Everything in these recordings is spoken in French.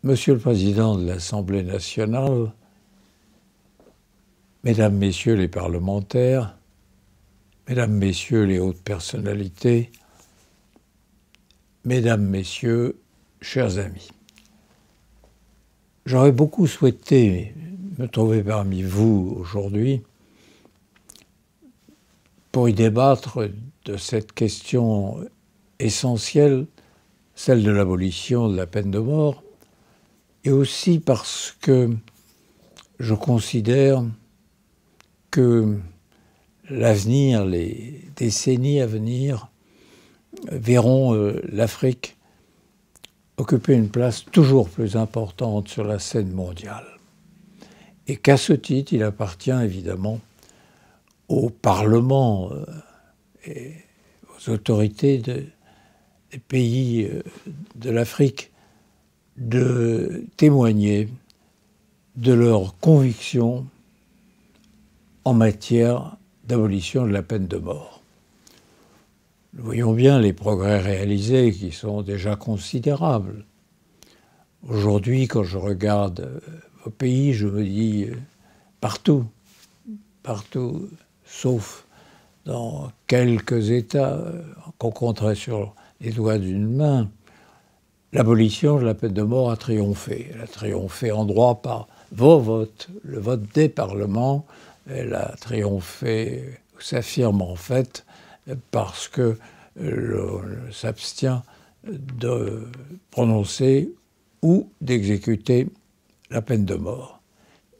Monsieur le Président de l'Assemblée nationale, Mesdames, Messieurs les parlementaires, Mesdames, Messieurs les hautes personnalités, Mesdames, Messieurs, chers amis, j'aurais beaucoup souhaité me trouver parmi vous aujourd'hui pour y débattre de cette question essentielle, celle de l'abolition de la peine de mort, et aussi parce que je considère que l'avenir, les décennies à venir, verront l'Afrique occuper une place toujours plus importante sur la scène mondiale. Et qu'à ce titre, il appartient évidemment au Parlement et aux autorités des pays de l'Afrique de témoigner de leurs convictions en matière d'abolition de la peine de mort. Nous voyons bien les progrès réalisés qui sont déjà considérables. Aujourd'hui, quand je regarde vos pays, je me dis partout, sauf dans quelques États qu'on compterait sur les doigts d'une main, l'abolition de la peine de mort a triomphé. Elle a triomphé en droit par vos votes, le vote des parlements. Elle a triomphé, s'affirme en fait, parce que s'abstient de prononcer ou d'exécuter la peine de mort.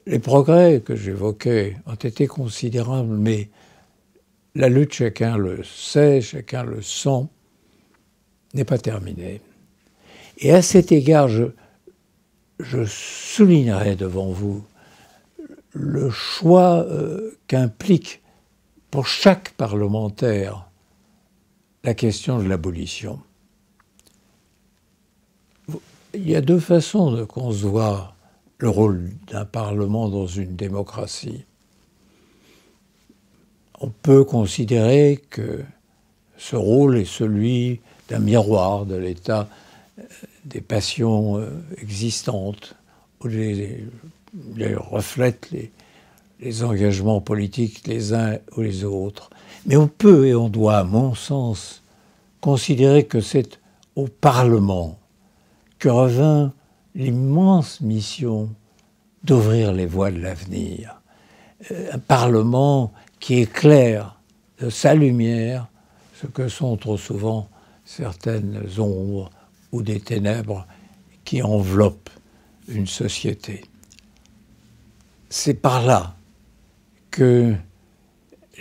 Les progrès que j'évoquais ont été considérables, mais la lutte, chacun le sait, chacun le sent, n'est pas terminée. Et à cet égard, je soulignerai devant vous le choix qu'implique pour chaque parlementaire la question de l'abolition. Il y a deux façons de concevoir le rôle d'un parlement dans une démocratie. On peut considérer que ce rôle est celui d'un miroir de l'état des passions existantes, où les reflètent les engagements politiques les uns ou les autres. Mais on peut et on doit, à mon sens, considérer que c'est au Parlement que revint l'immense mission d'ouvrir les voies de l'avenir. Un Parlement qui éclaire de sa lumière ce que sont trop souvent certaines ombres ou des ténèbres qui enveloppent une société. C'est par là que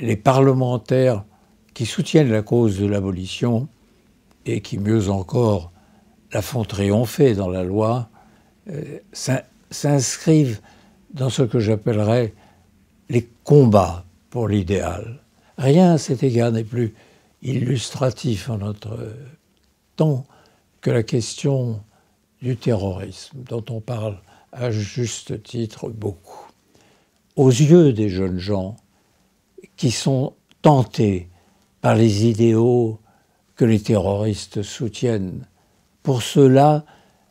les parlementaires qui soutiennent la cause de l'abolition et qui, mieux encore, la font triompher dans la loi, s'inscrivent dans ce que j'appellerais les combats pour l'idéal. Rien à cet égard n'est plus illustratif en notre temps que la question du terrorisme, dont on parle à juste titre beaucoup. Aux yeux des jeunes gens qui sont tentés par les idéaux que les terroristes soutiennent, pour ceux-là,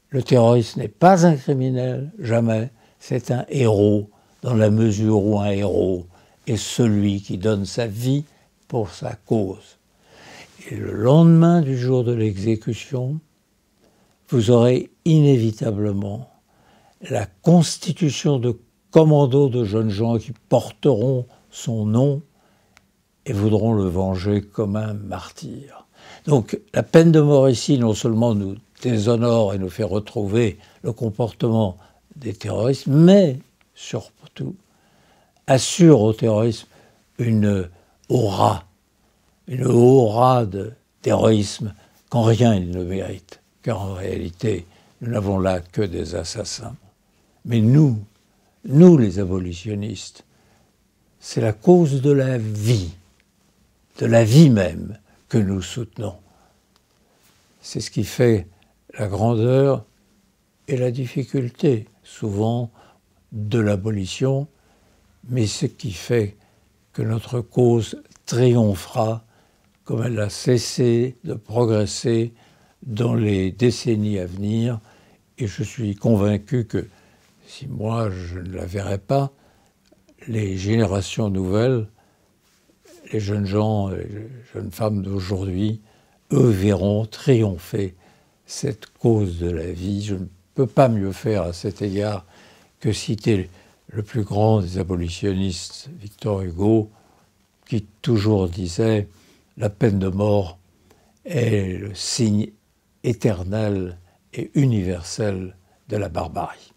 le terroriste n'est pas un criminel, jamais, c'est un héros, dans la mesure où un héros est celui qui donne sa vie pour sa cause. Et le lendemain du jour de l'exécution, vous aurez inévitablement la constitution de commandos de jeunes gens qui porteront son nom et voudront le venger comme un martyr. Donc la peine de mort ici, non seulement nous déshonore et nous fait retrouver le comportement des terroristes, mais surtout assure au terrorisme une aura de terrorisme qu'en rien il ne mérite, car en réalité, nous n'avons là que des assassins. Mais nous les abolitionnistes, c'est la cause de la vie même que nous soutenons. C'est ce qui fait la grandeur et la difficulté, souvent, de l'abolition, mais ce qui fait que notre cause triomphera comme elle a cessé de progresser dans les décennies à venir Et je suis convaincu que si moi je ne la verrais pas, les générations nouvelles, les jeunes gens, les jeunes femmes d'aujourd'hui, eux verront triompher cette cause de la vie. Je ne peux pas mieux faire à cet égard que citer le plus grand des abolitionnistes, Victor Hugo, qui toujours disait « La peine de mort est le signe éternel et universel de la barbarie ».